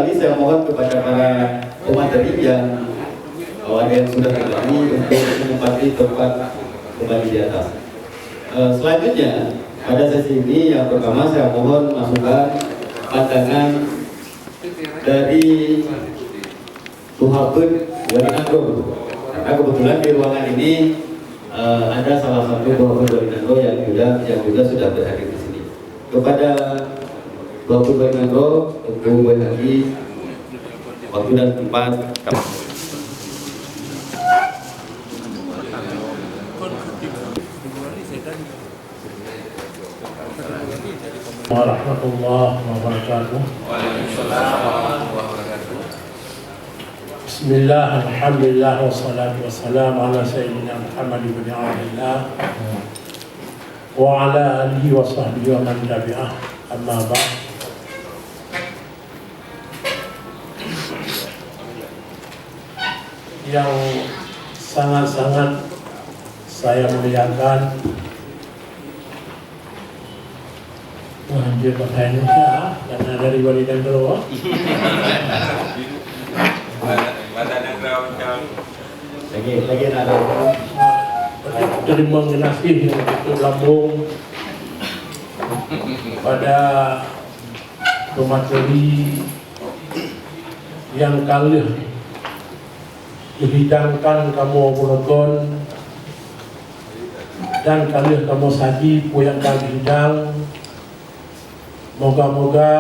lagi saya mohon kepada para pemateri yang ada yang sudah kembali untuk menempati tempat kembali di atas. Selanjutnya pada sesi ini yang pertama saya mohon masukan pandangan dari Tuhabun Wali Nandro, karena kebetulan di ruangan ini ada salah satu Tuhabun Wali Nandro yang juga sudah berhadir di sini. Kepada Tuhabun Wali Nandro untuk berbagi waktu dan tempat. Warahmatullahi wabarakatuh. Bismillah, alhamdulillah, wassalatu wassalamu ala sayyidina Muhammad ibn Abdillah wa ala alihi wa sahbihi wa man tabi'ah, amma ba'd. Yang sangat-sangat saya muliakan dia pakai Indonesia karena dari Wali Nandro. Lagi ada. Terima kasih untuk lambung pada pemateri yang kali dihidangkan kamu Bulogon dan kali kamu saji yang kali hidang. Moga-moga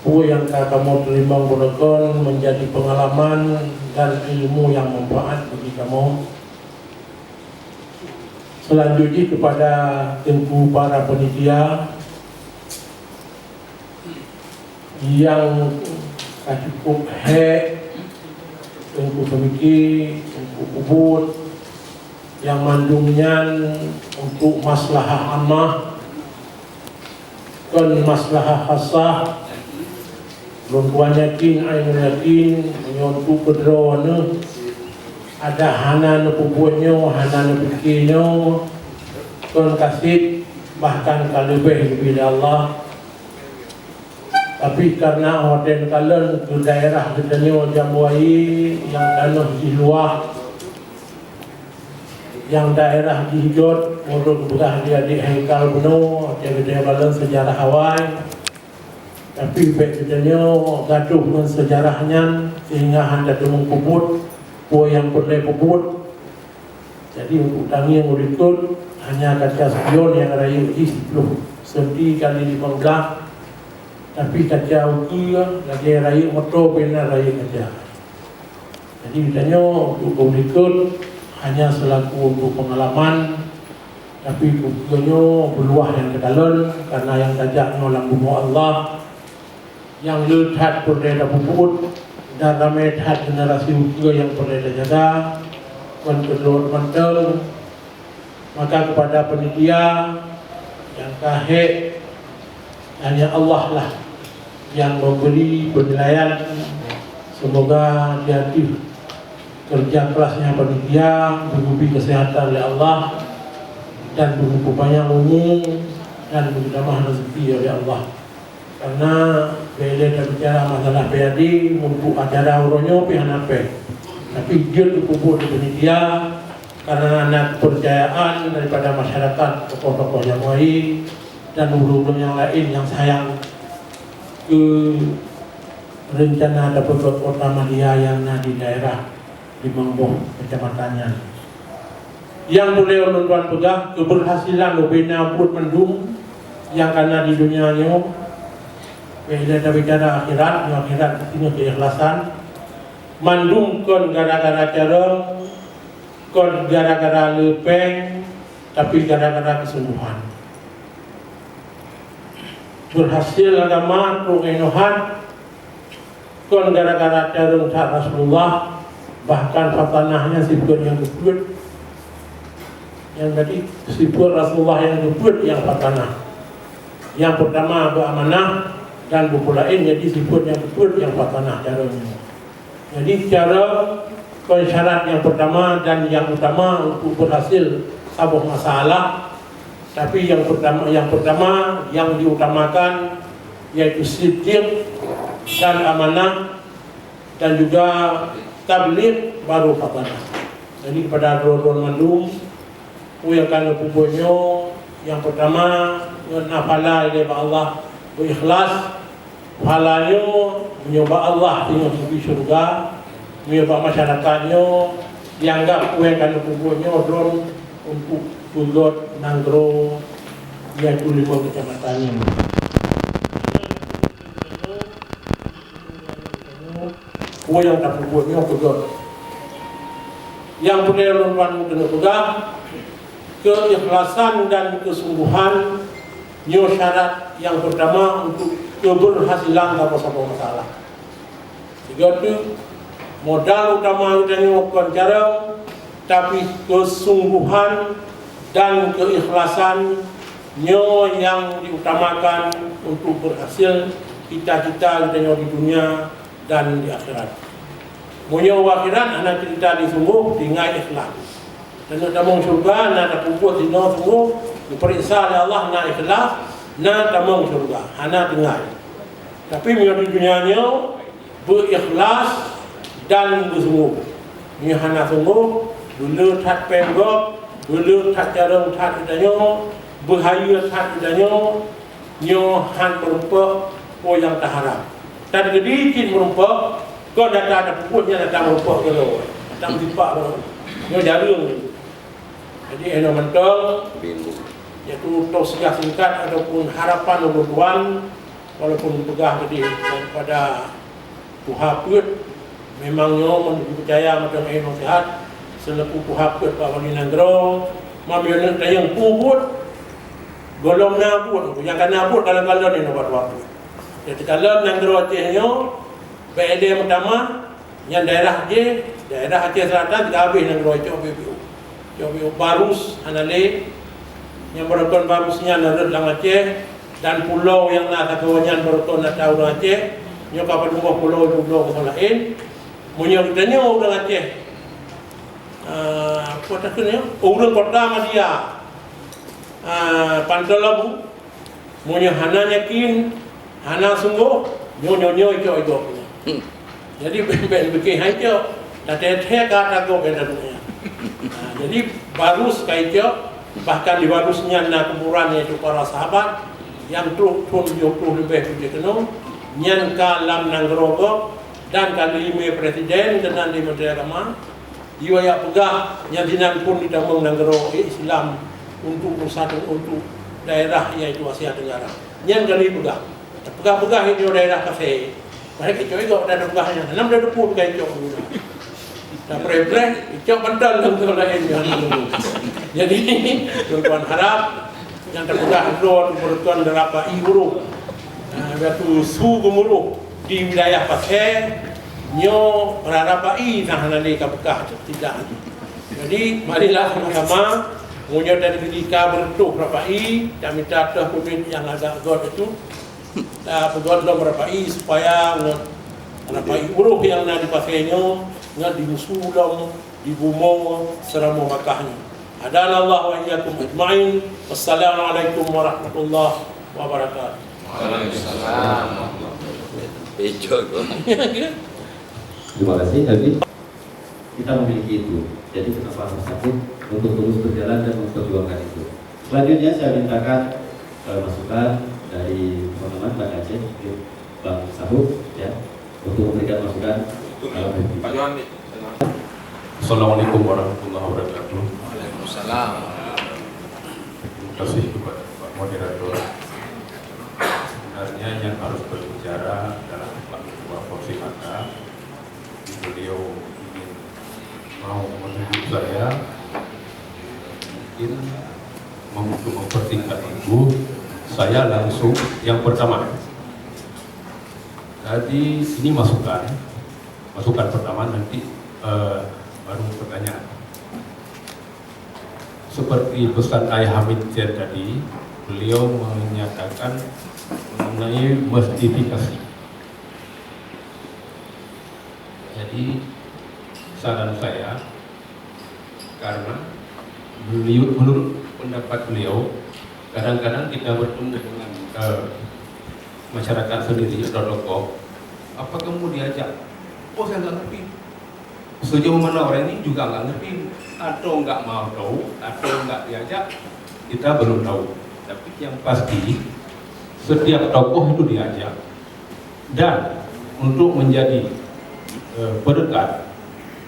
yang kamu terima Bulogon menjadi pengalaman dan ilmu yang manfaat bagi kamu. Selanjutnya kepada tengku para panitia yang cukup tengku pemikir, tengku ubud yang mandungnya untuk maslahah ammah dan maslahah khasah. Lumpuan yakin, ainul yakin, menyontu kederawana ada hanan pupunya, hanan pikirnya, kon kasih bahkan kalebih bila Allah. Tapi karena hotel kalian ke daerah ketanya Jambuai yang tanah di luar, yang daerah di hijau, menurut berah dia di Hengkal Buno, dia balan sejarah Hawaii. Tapi betulnya gaduh dengan sejarahnya sehingga hendak mengkubur yang pernah kubur. Jadi untuk tangi yang berikut hanya kaca spion yang rayu di 10 senti kali 15. Tapi kaca uki lagi rayu motor benar rayu kaca. Jadi ditanya untuk berikut hanya selaku untuk pengalaman, tapi bukunya berluah yang ke dalam karena yang tajaknya lambu Allah yang lehat perdana puput dan ramai hat generasi usia yang perdana jaga menurut menteng. Maka kepada penitia yang kahek hanya Allah lah yang memberi penilaian. Semoga jadi kerja kerasnya panitia diberi kesehatan oleh Allah dan begitu banyak umum dan begitu banyak rezeki oleh Allah. Karena bila kita bicara masalah PAD untuk acara uronyo pihak apa, tapi dia dikubur di panitia karena anak kepercayaan daripada masyarakat, tokoh-tokoh yang baik dan ulu-ulu yang lain yang sayang ke rencana ada pembuat kota Madia yang di daerah di Mangboh kecamatannya. Yang boleh tuan pegang keberhasilan Lubena pun mendung yang karena di dunianya bila kita bicara akhirat, ini keikhlasan mandungkan gara-gara cara, kon gara-gara lepeng, tapi gara-gara kesembuhan. Berhasil agama rukainuhan, kon gara-gara cara Rasulullah, bahkan fatanahnya sifat yang kebut, yang tadi sifat Rasulullah yang kebut yang fatanah. Yang pertama beramanah dan buku lain jadi sifat yang betul yang fatanah caranya. Jadi cara syarat yang pertama dan yang utama untuk berhasil sebuah masalah, tapi yang pertama yang diutamakan yaitu siddiq dan amanah, dan juga tabligh baru fatanah. Jadi kepada dua-dua mandum yang akan pupunyo, yang pertama nafala ila Allah berikhlas, pahalanya menyoba Allah dengan di surga, menyoba masyarakatnya dianggap yang akan pupunyo drone untuk Tulot Nanggro yaitu 5 kecamatannya. Kue yang tak berbuatnya kedua. Yang boleh lakukan dengan mudah, keikhlasan dan kesungguhan nyo syarat yang pertama untuk keberhasilan dalam sebuah masalah. Tiga itu modal utama kita melakukan cara, tapi kesungguhan dan keikhlasan nyo yang diutamakan untuk berhasil cita-cita kita di dunia dan di akhirat. Munyo akhirat anak cerita di sungguh dengan ikhlas. Dan tamong surga na tapuput di no sungguh diperiksa oleh Allah na ikhlas na tamong surga hana dengar. Tapi munyo di dunianya berikhlas dan bersungguh. Munyo hana sungguh dulu tak penggok, dulu tak jarang tak idanya, bahaya tak idanya, nyo han merupa yang tak harap. Tak sedikit merupa, kau datang ada pupuknya datang merupa kalau datang tipak kalau nyo jarang. Jadi eno mentol, iaitu tausiah singkat ataupun harapan nubuan, walaupun pegah tadi daripada Puhaput, memangnya percaya macam eno sehat, selepu Puhaput Pak Wali Nanggro, mamion tayang puput, golong nabut, yang kan nabut kalau ni nombor waktu. Jadi kalau Nanggro Acehnya, BLD pertama, yang daerah Aceh Selatan tidak habis Nanggro Aceh BPU. BPU Barus, Hanale, yang berikut Barusnya Narut Lang Aceh, dan pulau yang nak kawannya berikut nak tahu Aceh, nyokap dua pulau lain, munyok kitanya orang Aceh. Kota kena, orang pertama dia, Pantalabu, munyok hana yakin, hana sungguh, nyo itu. Jadi bikin itu, dah teh kata kau kena dunia. Jadi barus kaitu, bahkan di barusnya nak kuburan itu para sahabat yang pun 20 lebih kena, nyan kalam Nanggro dan kali 5 presiden dan 5 menteri agama. Ia yang pegah yang dinan pun ditambung Nanggro Islam untuk bersatu untuk daerah yaitu Asia Tenggara. Yang kali pegah itu daerah kafe. Mereka itu ada pegahnya. 6 pun kayak itu. Dan pre-pre itu bandal untuk lain yang jadi tuan harap yang terpegah drone bertuan derapa ibu yaitu su gemuruh di wilayah Pasir nyo rarapai nah nanti kapekah tidak. Jadi marilah sama-sama munyo dari ketika bertuk rapai dan minta dah pemimpin yang agak god itu pegod dom rapai supaya rapai uruh yang nak dipasainya ngat di musulam di bumong seramo makahnya. Adana Allah wa iyyakum ajmain. Wassalamualaikum warahmatullahi wabarakatuh. Waalaikumsalam. Terima kasih Habib. Kita memiliki itu. Jadi kenapa harus sakit untuk terus berjalan dan memperjuangkan itu. Selanjutnya saya mintakan masukan dari teman-teman Bang Aceh, Bang Sahu, ya, untuk memberikan masukan. Pak Johan. Assalamualaikum warahmatullahi wabarakatuh. Waalaikumsalam. Terima kasih kepada Pak Moderator. Sebenarnya yang harus berbicara adalah Pak Ketua Porsi Mata. Beliau ingin mau menunjuk saya mungkin untuk mempertingkat itu saya langsung yang pertama. Jadi ini masukan pertama, nanti baru pertanyaan. Seperti pesan Ayah Hamid tadi, beliau menyatakan mengenai mistifikasi. Jadi saran saya, karena beliau menurut pendapat beliau, kadang-kadang kita bertemu dengan masyarakat sendiri atau tokoh, apa kamu diajak? Oh saya nggak ngerti. Sejauh mana orang ini juga nggak ngerti, atau nggak mau tahu, atau nggak diajak, kita belum tahu. Tapi yang pasti setiap tokoh itu diajak, dan untuk menjadi pendekat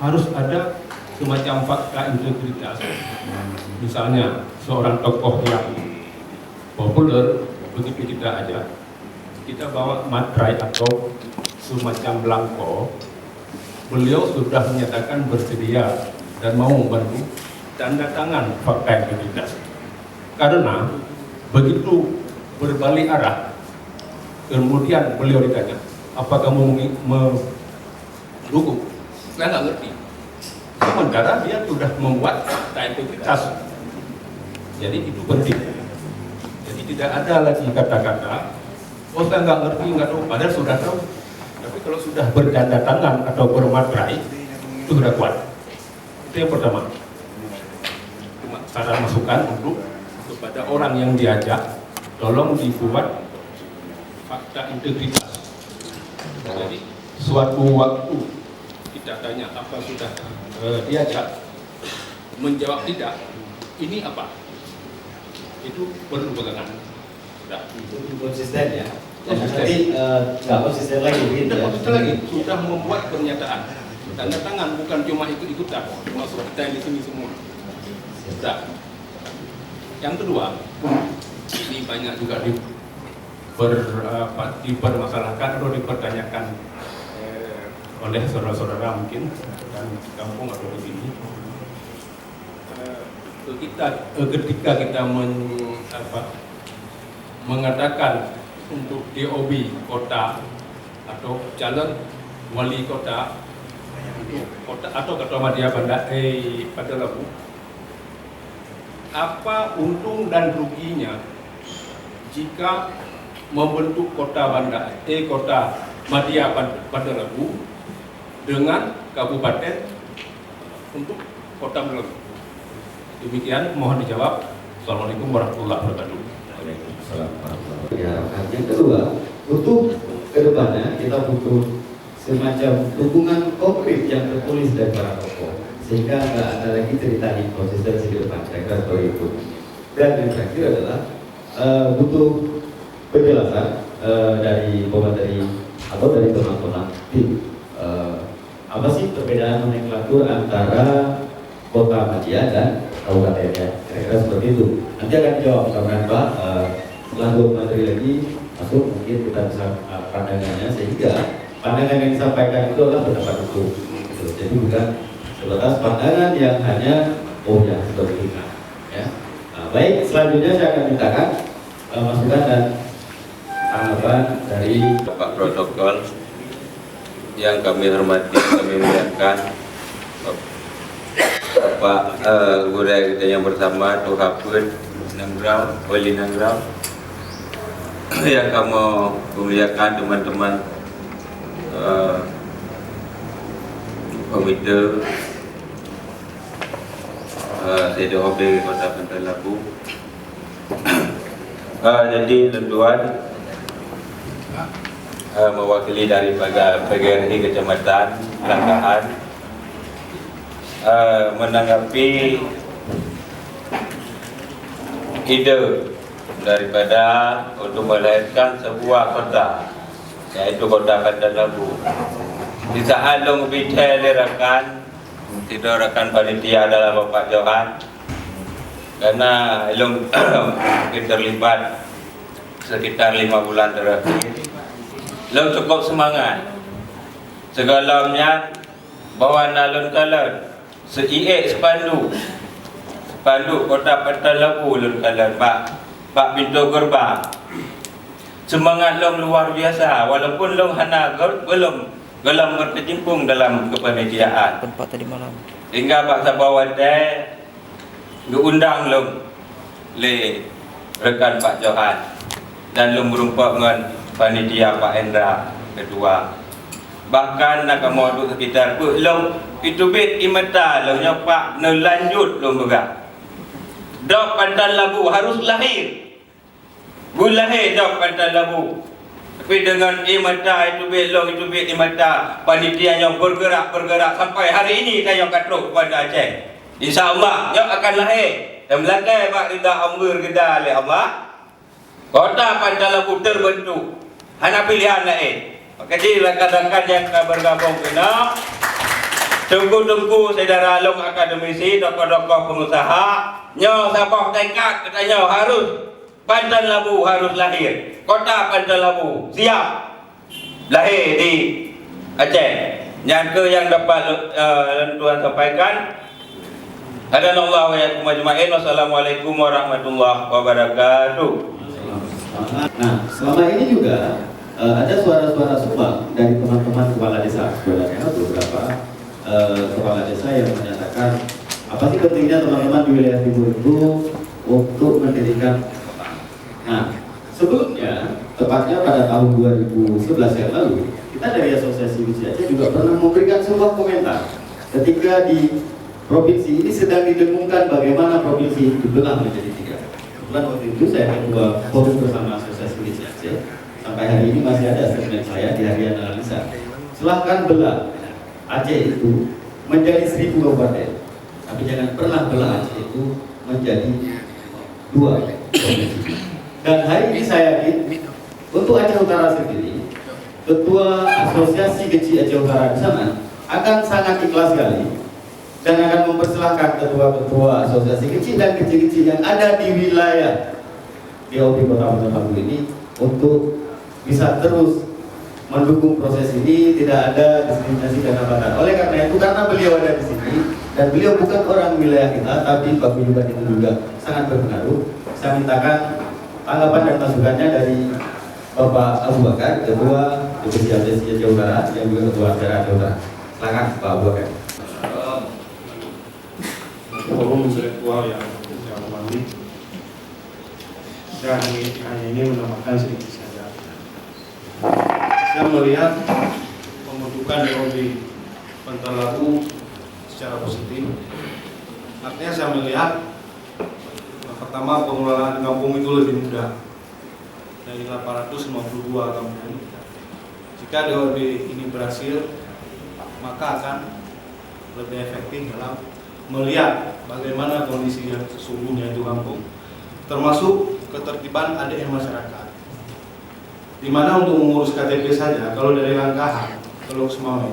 harus ada semacam fakta integritas. Misalnya seorang tokoh yang populer, begitu kita ajak, kita bawa materai atau semacam belangko, beliau sudah menyatakan bersedia dan mau membantu, tanda tangan fakta integritas. Karena begitu berbalik arah, kemudian beliau ditanya, apa kamu mendukung? Saya nggak ngerti. Sementara dia sudah membuat fakta integritas. Jadi itu penting. Jadi tidak ada lagi kata-kata, oh saya nggak ngerti, nggak tahu, padahal sudah tahu. Tapi kalau sudah bertanda tangan atau bermaterai, itu sudah kuat. Itu yang pertama. Cuma cara masukan untuk kepada orang yang diajak, tolong dibuat fakta integritas. Jadi suatu waktu kita tanya apa sudah diajak, menjawab tidak, ini apa? Itu perlu pegangan. Sudah. Konsisten ya. Konsisten. Nanti nggak konsisten lagi begitu Tidak ya. konsisten lagi, sudah membuat pernyataan. Tanda tangan, bukan cuma ikut-ikutan, termasuk kita yang di sini semua. Sudah. Yang kedua, ini banyak juga dipermasalahkan atau dipertanyakan oleh saudara-saudara mungkin dan di kampung atau di sini. Ketika kita mengatakan untuk DOB kota atau calon wali kota atau ketua media pada Labu, apa untung dan ruginya jika membentuk kota Madya pada Labu dengan kabupaten untuk kota Labu? Demikian, mohon dijawab. Assalamualaikum warahmatullahi wabarakatuh. Waalaikumsalam warahmatullahi wabarakatuh. Diharapkan. Yang kedua, untuk kedepannya kita butuh semacam dukungan konkret yang tertulis dari para tokoh, sehingga nggak ada lagi cerita inkonsistensi di depan. Saya kira seperti itu. Dan yang terakhir adalah butuh penjelasan dari komentari atau dari teman-teman tim. Apa sih perbedaan nomenklatur antara kota Madya dan kabupaten ya? Kira-kira seperti itu. Nanti akan dijawab sama Pak. Setelah 2 materi lagi masuk, mungkin kita bisa pandangannya, sehingga pandangan yang disampaikan itu adalah pendapat hukum. Gitu. Jadi bukan sebatas pandangan yang hanya oh ya seperti itu. Ya. Baik, selanjutnya saya akan mintakan masukan dan tanggapan dari Pak Protokol yang kami hormati, kami muliakan, Bapak guru kita yang bersama, Tuh Hafid Nanggrau, Wali Nanggrau, yang kamu muliakan, teman-teman komite CDOB Kota Pantai Labu. Jadi tuan mewakili dari PGRI Kecamatan Langkahan menanggapi ide daripada untuk melahirkan sebuah kota, yaitu Kota Pantai Labu. Di saat long bicara rekan, tidak rekan panitia adalah Bapak Johan, karena long terlibat sekitar 5 bulan terakhir. Long cukup semangat, segalanya bawa nalun-kalun, sepandu Kota Pantai Labu lun-kalun, Pak pintu gerbang. Semangat long luar biasa, walaupun long hana belum berkecimpung dalam kepanitiaan. Tempat tadi malam. Hingga Pak Sabawate diundang long le rekan Pak Johan dan long berumpa dengan panitia Pak Endra kedua. Bahkan nak mau sekitar long itu bit imata long Pak nelanjut long bergerak. Dok Pantai Labu harus lahir. Lahir Dok Pantai Labu. Tapi dengan imata itu belong itu bit imata, panitia yang bergerak sampai hari ini saya katruk kepada Aceh. InsyaAllah nyok akan lahir dan melangkai mak rida amur kita oleh Allah. Kota Pantalabu terbentuk. Hanya pilihan lain. Jadi rakan-rakan yang bergabung kena tunggu-tunggu saudara long akademisi, tokoh-tokoh pengusaha, nyo sabah tekad katanya harus Pandan Labu harus lahir. Kota Pandan Labu siap lahir di Aceh. Yang yang dapat Tuan sampaikan. Hadanallahu wa iyyakum ajma'in. Wassalamualaikum warahmatullahi wabarakatuh. Nah, selama ini juga ada suara-suara sumbang dari teman-teman kepala desa. Sebenarnya beberapa kepala desa yang menyatakan apa sih pentingnya teman-teman di wilayah timur itu untuk mendirikan kota. Nah, sebelumnya tepatnya pada tahun 2011 yang lalu, kita dari Asosiasi Wiji Aceh juga pernah memberikan sebuah komentar ketika di provinsi ini sedang didengungkan bagaimana provinsi itu dibelah menjadi 3. Kebetulan waktu itu saya ketua forum bersama Asosiasi Wiji Aceh. Sampai hari ini masih ada statement saya di harian analisa. Silahkan belah Aceh itu menjadi 1000 kabupaten, tapi jangan pernah belah Aceh itu menjadi 2 provinsi. Dan hari ini saya yakin untuk Aceh Utara sendiri, Ketua Asosiasi Kecil Aceh Utara di sana akan sangat ikhlas sekali dan akan mempersilahkan ketua-ketua asosiasi kecil dan kecil-kecil yang ada di wilayah DOP Kota Pantalabu ini untuk bisa terus mendukung proses ini, tidak ada diskriminasi dan hambatan. Oleh karena itu, karena beliau ada di sini dan beliau bukan orang wilayah kita, tapi paguyuban itu juga sangat berpengaruh. Saya mintakan tanggapan dan masukannya dari Bapak Abu Bakar, Ketua Divisi Aceh Utara, yang juga Ketua Acara Aceh Utara. Silakan Pak Abu Bakar. Forum intelektual yang saya hormati, dan hanya ini menambahkan sedikit saja. Saya melihat pembentukan DOP Pantalabu secara positif. Artinya saya melihat pertama pengelolaan kampung itu lebih mudah dari 852 kampung. Jika DOP ini berhasil, maka akan lebih efektif dalam melihat bagaimana kondisi yang sesungguhnya itu kampung, termasuk ketertiban ADM masyarakat. Di mana untuk mengurus KTP saja, kalau dari Langkahan ke Lok Semawe,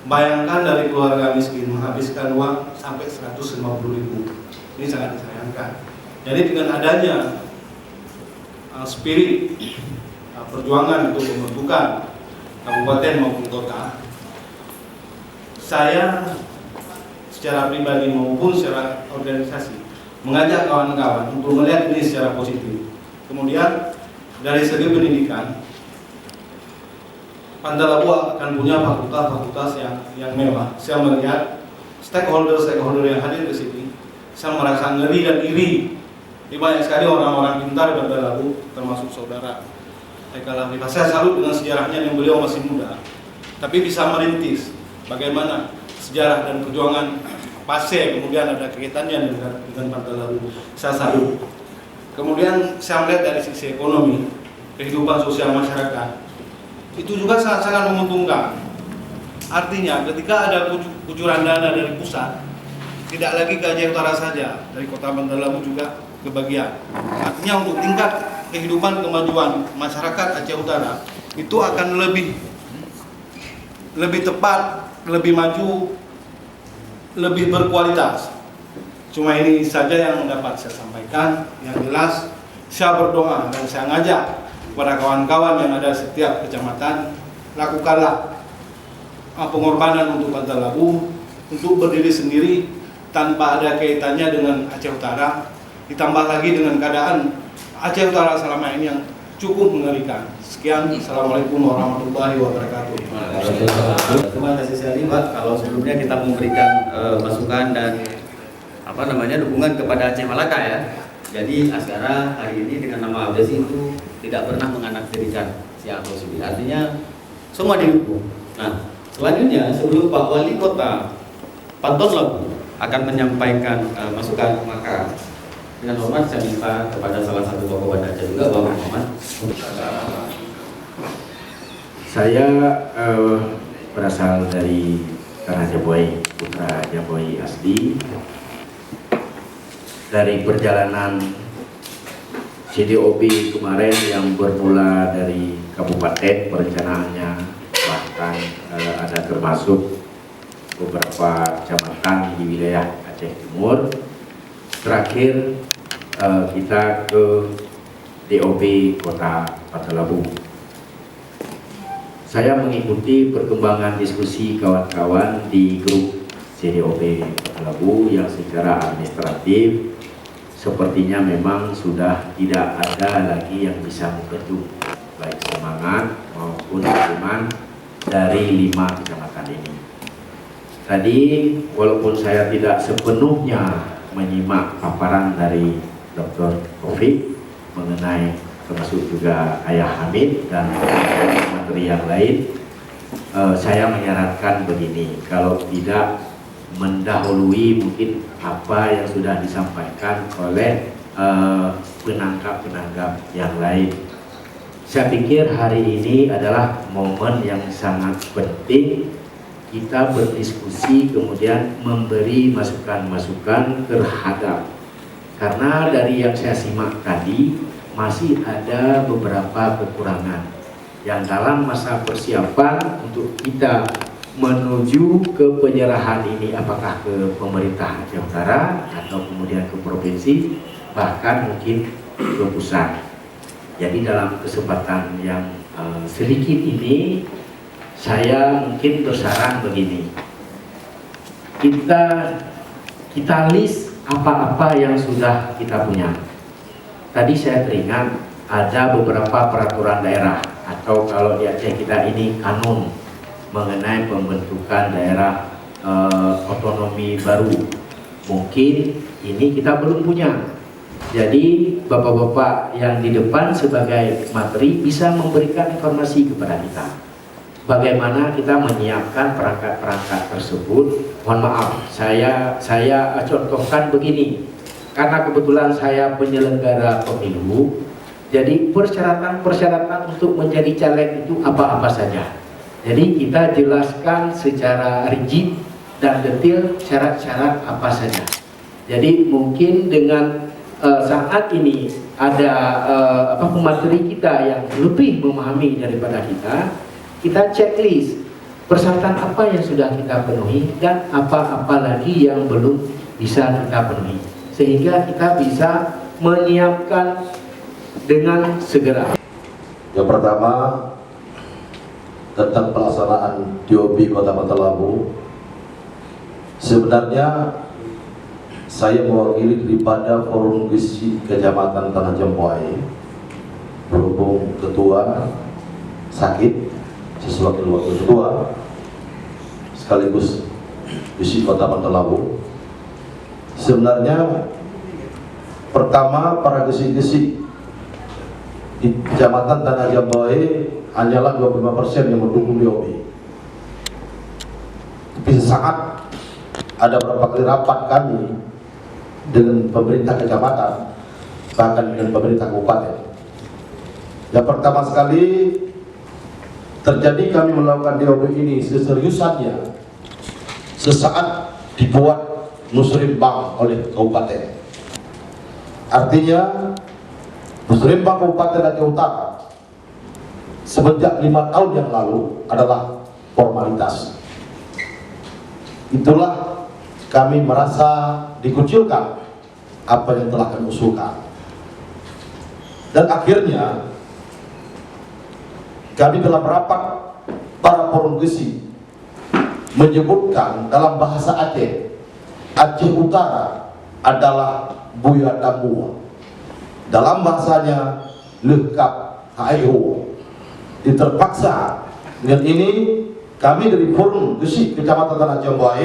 bayangkan dari keluarga miskin menghabiskan uang sampai 150.000. Ini sangat disayangkan. Jadi dengan adanya spirit perjuangan untuk pembentukan kabupaten maupun kota, saya secara pribadi maupun secara organisasi mengajak kawan-kawan untuk melihat ini secara positif. Kemudian dari segi pendidikan, Pantalabu akan punya fakultas-fakultas yang mewah. Saya melihat stakeholder yang hadir di sini, saya merasa ngeri dan iri. Banyak sekali orang-orang pintar di Pantalabu, termasuk saudara Haikal Afifah. Saya salut dengan sejarahnya yang beliau masih muda, tapi bisa merintis bagaimana sejarah dan perjuangan Pasir, kemudian ada kaitannya dengan Pantalabu. Saya salut. Kemudian saya melihat dari sisi ekonomi, kehidupan sosial masyarakat, itu juga sangat-sangat menguntungkan. Artinya ketika ada kucuran dana dari pusat, tidak lagi ke Aceh Utara saja, dari Kota Pantalabu juga kebagian. Artinya untuk tingkat kehidupan kemajuan masyarakat Aceh Utara itu akan lebih tepat, lebih maju, lebih berkualitas. Cuma ini saja yang dapat saya sampaikan. Yang jelas saya berdoa dan saya ngajak kepada kawan-kawan yang ada setiap kecamatan, lakukanlah pengorbanan untuk Pantalabu, untuk berdiri sendiri tanpa ada kaitannya dengan Aceh Utara, ditambah lagi dengan keadaan Aceh Utara selama ini yang cukup mengerikan. Sekian, Assalamualaikum warahmatullahi wabarakatuh. Terima kasih sekali Pak. Kalau sebelumnya kita memberikan masukan dan dukungan kepada Aceh Malaka ya. Jadi Asgara hari ini dengan nama Abdesi itu tidak pernah menganaktirikan si Atau Sibi. Artinya semua didukung. Nah, selanjutnya sebelum Pak Wali Kota Pantalabu akan menyampaikan masukan, maka dengan hormat saya minta kepada salah satu tokoh Banda Aceh juga, Bapak Muhammad. Saya berasal dari Tanah Jaboy, putra Jaboy asli. Dari perjalanan CDOB kemarin yang bermula dari kabupaten perencanaannya, bahkan ada termasuk beberapa kecamatan di wilayah Aceh Timur. Terakhir kita ke DOB Kota Patalabu. Saya mengikuti perkembangan diskusi kawan-kawan di grup CDOB Patalabu yang secara administratif sepertinya memang sudah tidak ada lagi yang bisa membendung baik semangat maupun dukungan dari 5 kecamatan ini. Tadi walaupun saya tidak sepenuhnya menyimak paparan dari Dr. Taufik mengenai termasuk juga Ayah Hamid dan materi yang lain, saya menyarankan begini, kalau tidak mendahului mungkin apa yang sudah disampaikan oleh penanggap-penanggap yang lain. Saya pikir hari ini adalah momen yang sangat penting kita berdiskusi kemudian memberi masukan-masukan terhadap, karena dari yang saya simak tadi masih ada beberapa kekurangan yang dalam masa persiapan untuk kita menuju ke penyerahan ini, apakah ke pemerintah Aceh Utara atau kemudian ke provinsi, bahkan mungkin ke pusat. Jadi dalam kesempatan yang sedikit ini, saya mungkin bersaran begini, kita list apa-apa yang sudah kita punya. Tadi saya teringat ada beberapa peraturan daerah, atau kalau di Aceh kita ini kanun mengenai pembentukan daerah otonomi baru. Mungkin ini kita belum punya. Jadi bapak-bapak yang di depan sebagai materi bisa memberikan informasi kepada kita bagaimana kita menyiapkan perangkat-perangkat tersebut. Mohon maaf, saya contohkan begini, karena kebetulan saya penyelenggara pemilu, jadi persyaratan untuk menjadi caleg itu apa-apa saja. Jadi kita jelaskan secara rigid dan detail syarat-syarat apa saja. Jadi mungkin dengan saat ini ada pemateri kita yang lebih memahami daripada kita checklist persyaratan apa yang sudah kita penuhi dan apa-apa lagi yang belum bisa kita penuhi, sehingga kita bisa menyiapkan dengan segera. Yang pertama, tentang pelaksanaan DOB Kota Patalabu. Sebenarnya saya mewakili daripada Forum Gisi Kecamatan Tanah Jaboy, berhubung ketua sakit, sesuatu wakil ketua sekaligus Gisi Kota Patalabu. Sebenarnya pertama, para gisi-gisi di Kecamatan Tanah Jaboy hanyalah 25% yang mendukung DOB. Tapi saat ada beberapa kali rapat kami dengan pemerintah kecamatan, bahkan dengan pemerintah kabupaten. Yang pertama sekali terjadi kami melakukan DOB ini seseriusannya sesaat dibuat musrembang oleh kabupaten. Artinya musrembang Kabupaten Aceh Utara semenjak 5 tahun yang lalu adalah formalitas. Itulah kami merasa dikucilkan apa yang telah kami usulkan. Dan akhirnya kami dalam rapat para forum gisi menyebutkan dalam bahasa Aceh, Aceh Utara adalah Buya Dambua. Dalam bahasanya lengkap HIO. Terpaksa dengan ini kami dari Forum Gesi Kecamatan Tanah Jaboy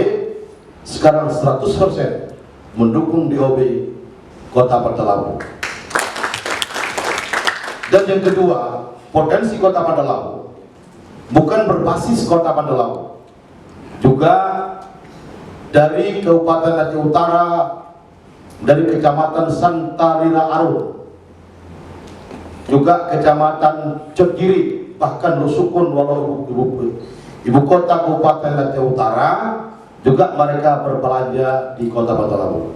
sekarang 100% mendukung DOB Kota Patalabu. Dan yang kedua, potensi Kota Patalabu bukan berbasis Kota Patalabu, juga dari Kabupaten Aceh Utara, dari Kecamatan Santarira Arun, juga Kecamatan Cekiri, bahkan Lusukun walau ibu kota Kabupaten Lente Utara juga mereka berbelanja di Kota Batu Labu.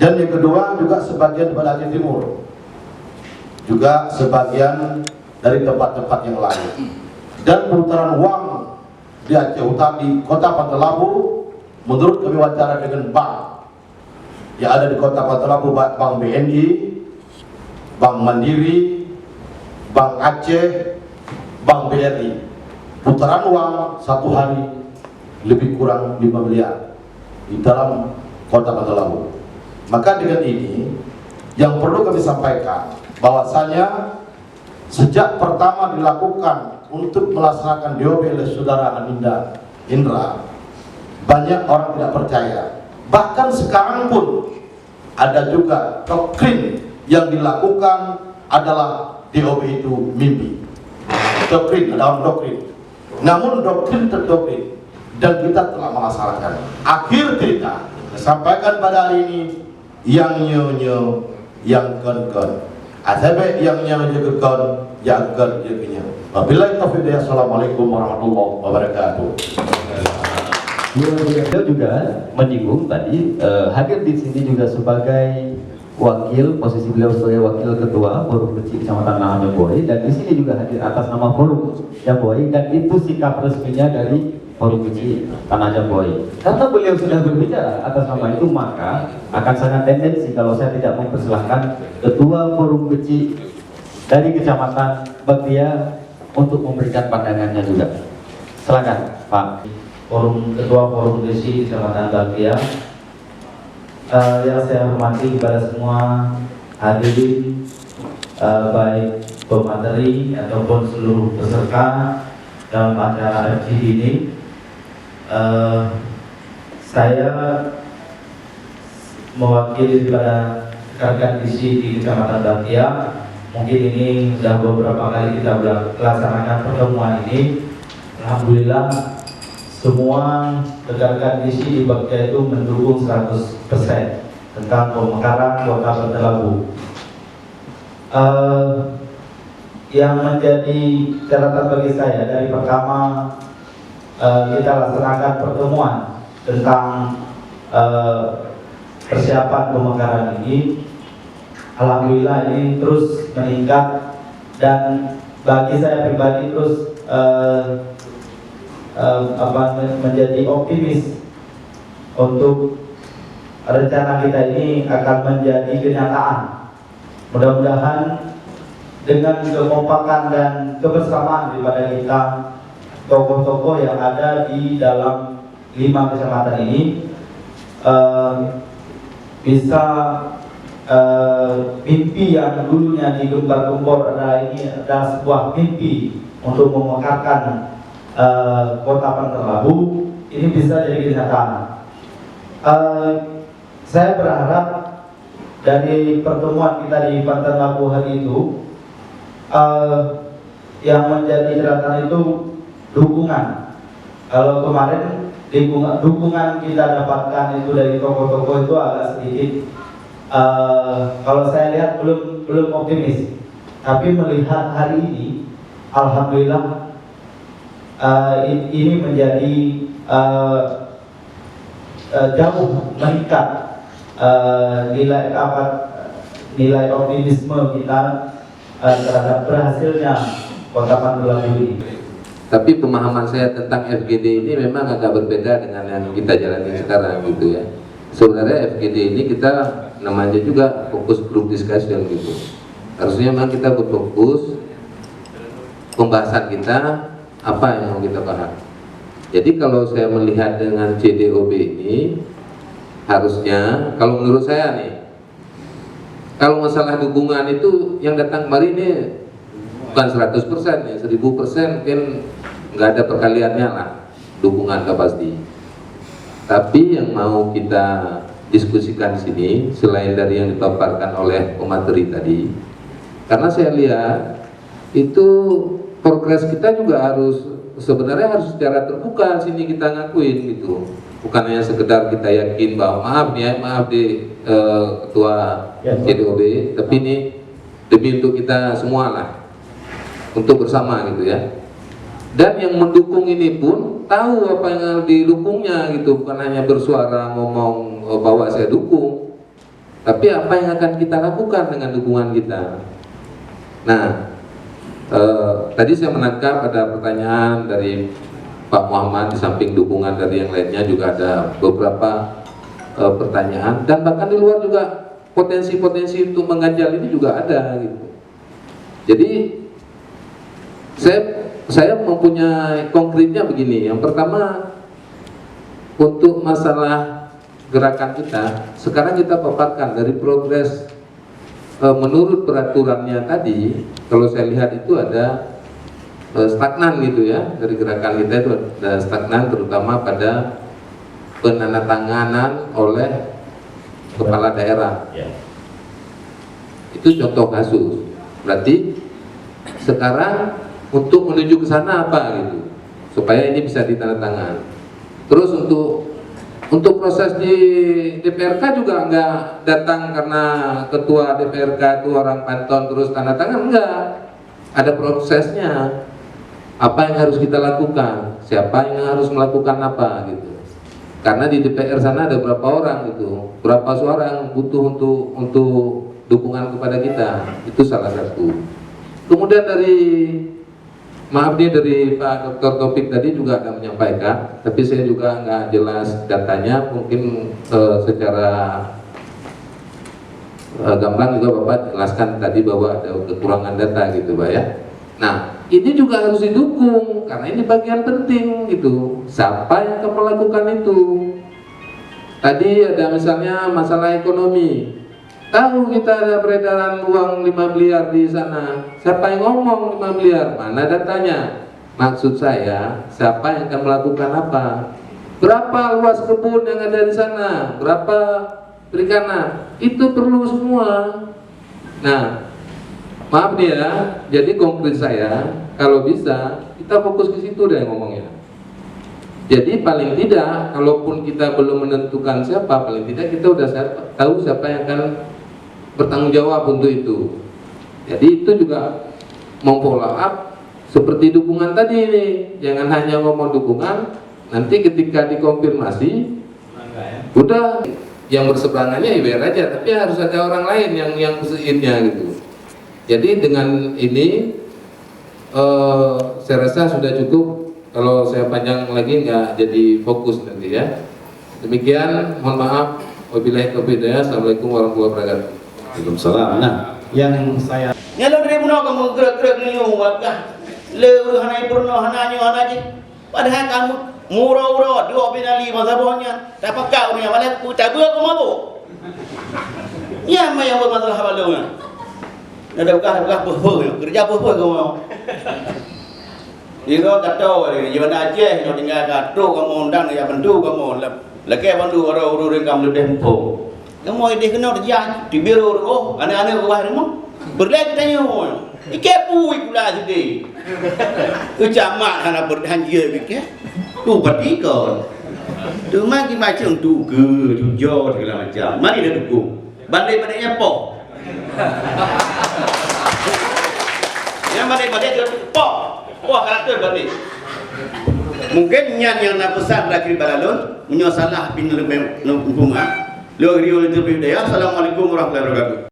Dan yang kedua juga sebagian Aceh Timur, juga sebagian dari tempat-tempat yang lain. Dan pemutaran uang di Aceh Utara di Kota Batu Labu, menurut kami wawancara dengan bank yang ada di Kota Batu Labu, Bank BNI, Bank Mandiri, Bank Aceh, Bank BRI, putaran uang satu hari lebih kurang 5 miliar di dalam Kota Batu Labu. Maka dengan ini yang perlu kami sampaikan bahwasanya sejak pertama dilakukan untuk melaksanakan DOB oleh saudara Aninda Indra, banyak orang tidak percaya. Bahkan sekarang pun ada juga doktrin yang dilakukan adalah DOB itu mimpi. Doktrin, ada orang doktrin. Namun doktrin terdoktrin dan kita telah melaksanakan. Akhir cerita sampaikan pada hari ini yang nyo yang kon asabek yang nyo kon yang kon jadinya. Wabillahi taufiq. Assalamualaikum warahmatullahi wabarakatuh. Beliau juga menyinggung tadi hadir di sini juga sebagai wakil, posisi beliau sebagai wakil ketua Forum Kecil Kecamatan Tanah Jambuai, dan di sini juga hadir atas nama Forum Jambuai, dan itu sikap resminya dari Forum Kecil Tanah Jambuai. Karena beliau sudah berbicara atas nama itu, maka akan sangat tendensi kalau saya tidak mempersilahkan ketua Forum Kecil dari Kecamatan Bagtia untuk memberikan pandangannya juga. Silakan Pak. Ketua Forum Kecil Kecamatan Bagtia, yang saya hormati kepada semua hadirin, baik pemateri ataupun seluruh peserta dalam acara FGD ini. Saya mewakili pada rekan visi di Kecamatan Bagtia. Mungkin ini sudah beberapa kali kita melaksanakan pertemuan ini. Alhamdulillah semua rekan-rekan visi di Bagtia itu mendukung 100% tentang pemekaran Kota Batu Labu. Yang menjadi catatan bagi saya dari pertama kita laksanakan pertemuan tentang persiapan pemekaran ini, alhamdulillah ini terus meningkat, dan bagi saya pribadi terus menjadi optimis untuk rencana kita ini akan menjadi kenyataan. Mudah-mudahan dengan kekompakan dan kebersamaan daripada kita tokoh-tokoh yang ada di dalam 5 kecamatan ini bisa mimpi yang dulunya digembar-gembor ini adalah sebuah mimpi untuk memekarkan Kota Batu Labu ini bisa jadi kenyataan. Saya berharap dari pertemuan kita di Batu Labu hari itu yang menjadi catatan itu dukungan. Kalau kemarin dukungan kita dapatkan itu dari tokoh-tokoh itu agak sedikit. Kalau saya lihat belum optimis. Tapi melihat hari ini, alhamdulillah ini menjadi jauh meningkat nilai optimisme kita terhadap berhasilnya Kota Batu Labu ini. Tapi pemahaman saya tentang FGD ini memang agak berbeda dengan yang kita jalani sekarang gitu ya. Sebenarnya FGD ini kita namanya juga fokus group discussion gitu. Harusnya memang kita berfokus pembahasan kita apa yang mau kita bahas. Jadi kalau saya melihat dengan CDOB ini, harusnya kalau menurut saya nih, kalau masalah dukungan itu yang datang kemarin ini bukan 100% ya, 1000% mungkin nggak ada perkaliannya lah dukungan pasti. Tapi yang mau kita diskusikan di sini selain dari yang dipaparkan oleh pemateri tadi, karena saya lihat itu progres kita juga harus sebenarnya harus secara terbuka sini kita ngakuin gitu, bukan hanya sekedar kita yakin bahwa maaf di ketua CDOB, tapi ini demi untuk kita semua lah. untuk bersama gitu ya. Dan yang mendukung ini pun tahu apa yang didukungnya gitu, bukan hanya bersuara ngomong bahwa saya dukung, tapi apa yang akan kita lakukan dengan dukungan kita. Nah, tadi saya menangkap ada pertanyaan dari Pak Muhammad, di samping dukungan dari yang lainnya juga ada beberapa pertanyaan, dan bahkan di luar juga potensi-potensi untuk mengganjal ini juga ada gitu. Jadi saya mempunyai konkretnya begini. Yang pertama, untuk masalah gerakan kita, sekarang kita paparkan dari progres menurut peraturannya tadi. Kalau saya lihat itu ada stagnan gitu ya, dari gerakan kita itu ada stagnan, terutama pada penandatanganan oleh kepala daerah. Itu contoh kasus. Berarti sekarang untuk menuju ke sana apa gitu, supaya ini bisa ditandatangan. Terus untuk proses di DPRK juga enggak datang karena ketua DPRK itu orang Panton terus tanda tangan, enggak. Ada prosesnya. Apa yang harus kita lakukan? Siapa yang harus melakukan apa gitu. Karena di DPR sana ada berapa orang gitu, berapa suara yang butuh untuk dukungan kepada kita. Itu salah satu. Kemudian dari Pak Dr. Taufik tadi juga ada menyampaikan, tapi saya juga nggak jelas datanya, mungkin secara gamblang juga Bapak jelaskan tadi bahwa ada kekurangan data gitu Pak ya. Nah ini juga harus didukung karena ini bagian penting gitu. Siapa yang akan melakukan itu? Tadi ada misalnya masalah ekonomi. Tahu kita ada peredaran uang 5 miliar di sana. Siapa yang ngomong 5 miliar? Mana datanya? Maksud saya, siapa yang akan melakukan apa? Berapa luas kebun yang ada di sana? Berapa perikanan? Itu perlu semua. Nah, maaf nih ya, jadi konkret saya, kalau bisa kita fokus ke situ deh ngomongnya. Jadi paling tidak, kalaupun kita belum menentukan siapa, paling tidak kita udah tahu siapa yang akan bertanggung jawab untuk itu. Jadi itu juga memfollow up seperti dukungan tadi nih. Jangan hanya ngomong dukungan, nanti ketika dikonfirmasi udah yang berseberangannya ya biar aja, tapi harus ada orang lain yang bersihinnya gitu. Jadi dengan ini saya rasa sudah cukup. Kalau saya panjang lagi nggak jadi fokus nanti ya. Demikian, mohon maaf. Wabillahi taufiq hidayah. Assalamualaikum warahmatullahi wabarakatuh. Waalaikumsalam. Nah, yang saya nyalon dari puno kamu gerak-gerak ni wakah le hanai purno hananyo hanaji padahal kamu murau-murau dua binali mazhabnya dapat kau ni malah ku tabu aku mabuk ya mai yang bermasalah balungnya ada bukan kerja apa kamu dia kata ni jalan Aceh ni tinggal kata kamu undang ya bantu kamu lagi bantu orang-orang kamu lebih mumpung. Kamu ide kena kerja di biro oh anak-anak ke bahar rumah berlagi tanya ikepu ikula sini ucamat anak berhanjir fikir tu bertiga tu magi macam tu ke tujuh segala macam mari dah dukung balik-baliknya pok yang balik-balik dia pok wah karakter balik mungkin yang nak pesan dari balalon menyosalah bin lebih hubungan. Assalamualaikum warahmatullahi wabarakatuh.